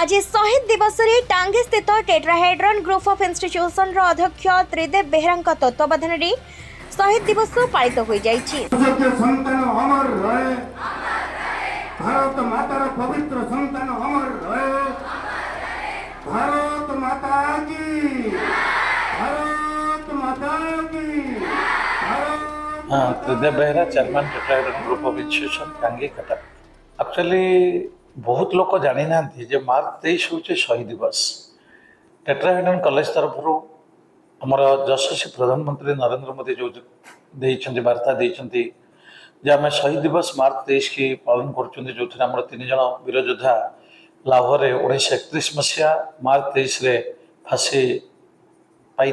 आज शहीद दिवस रे टांगे स्थित टेट्राहेड्रन ग्रुप ऑफ इंस्टीट्यूशन रो अध्यक्ष त्रिदेव बेहरा तत्वावधान रे शहीद दिवस पालित हो जाइछि। संतान अमर रहे, भारत मातार पवित्र संतान अमर रहे, भारत माता की, भारत माता की, Tridev Behera chairman tetrahedron group of institution Tangi Cuttack. Actually बहुत लोग जानी ना मार्च 23 हूँ शहीद दिवस। टेट्राहेड्रन कॉलेज तरफ आमर यशस्वी प्रधानमंत्री नरेंद्र मोदी जो देइछन्ति वार्ता देइछन्ति जे आम शहीद दिवस मार्च 23 की पालन करुँच जो आम 3 जन वीर योद्धा लाहौर 1931 मसीहा मार्च 23 रे फांसी पाई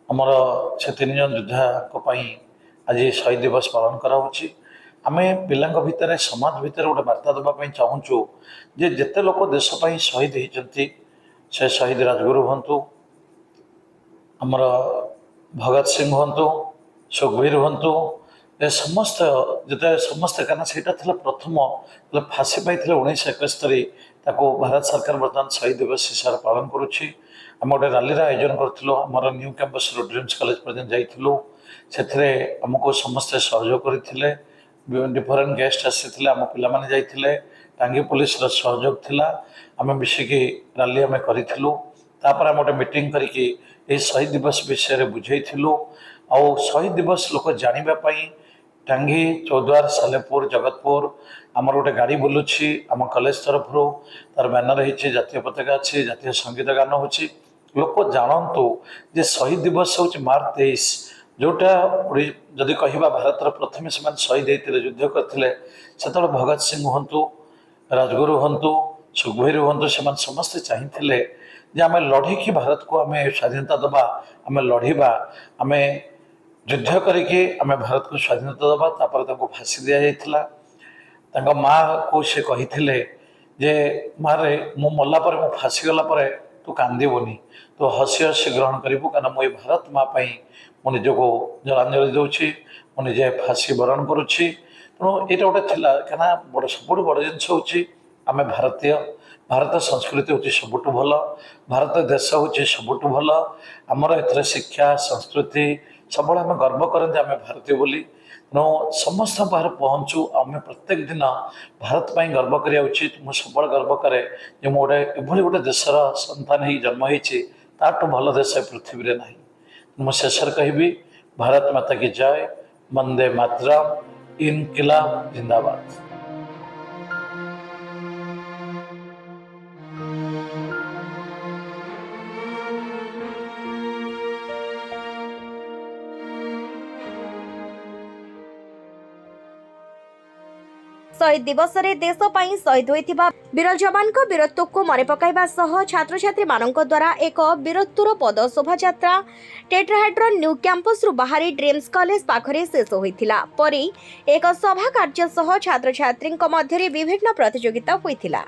आमर से 3 जन योद्धा आज शहीद दिवस पालन कराउछि। आमे पिलांक भितर समाज भितर गोटे वार्ता देवाई चाहूँ जे जेते लोक देशपाई शहीद होती से शहीद राजगुरु हूँ, आमर भगत सिंह हूँ, सुखबीर हूँ, ए समस्त जिते समस्ते कारण से प्रथम फांसी पाई 1971 ताको भारत सरकार बर्तमान शहीद दिवस हिसाब से पालन करुच्ची। आम गोटे रैली आयोजन करूँ आमर न्यू कैंपस ड्रीम्स कॉलेज पर्यटन जाइलु से आमको समस्ते सहयोग करते डिफरेंट गेस्ट आसी आम पाने जाइए टांगी पुलिस सहयोग थिला आम मिसिकी रैली आम करूँ आम गोटे मीटिंग करके शहीद दिवस विषय बुझेलु आ शहीद दिवस लोक जानापी टांगी चौद्वार सालेपुर जगतपुर आमर गोटे गाड़ी बुलूची आम कॉलेज तरफ तार बैनर होती जातीय पताका अच्छी जातीय संगीत गान हो लोक जानतु जे शहीद दिवस हूँ मार्च 23 जोटा जदि कहवा भारत प्रथम से शहीद होते युद्ध करते से भगत सिंह हूँ राजगुरु हूँ सुखबीर हूँ से समस्ते चाहिए जे आम लड़ीकी भारत को आम स्वाधीनता दबा आम लड़ीबा आम युद्ध करके आम भारत को स्वाधीनता दबा तापर फांसी दि जाता माँ को से कही जे मारे मु मल्ला मु फांसी गला तू कांदबुनि तो हसी हसी ग्रहण करूँ कारण मुझे भारत माँ मो निजको जलांजलि दूसरी मो निजे फांसी बरण करुच्ची तेणु यहाँ गोटे क्या बड़ सब बड़ जिनस हूँ आम भारतीय भारत संस्कृति हूँ सबुठ भल भारत देश हूँ सबुठ भल आमर ए शिक्षा संस्कृति सब आम गर्व करते आम भारतीय बोली तेणु समस्त बाहर पहुँचू आम प्रत्येक दिन भारत पर गर्व करा उचित मुझे सब गर्व कै जो गोटे एभली गोटे देशर संतान हो जन्म होती भल देश पृथ्वी में ना मुझे शेषर कहि भारत माता की जय वंदे मातरम इनकिलाब जिंदाबाद। शहीद दिवस रे देश पई शहीद होइथिबा वीर जवान को वीरत्व को मन पकाइबा सह छात्र छात्री मानक द्वारा एक वीरत्वर पद शोभा यात्रा टेट्राहेड्रन न्यू कैंपस रु बाहरी ड्रीम्स कॉलेज पाखरे शेष होइथिला। परी एक सभा कार्य सह छात्र छात्री मध्य विभिन्न प्रतियोगिता होइथिला।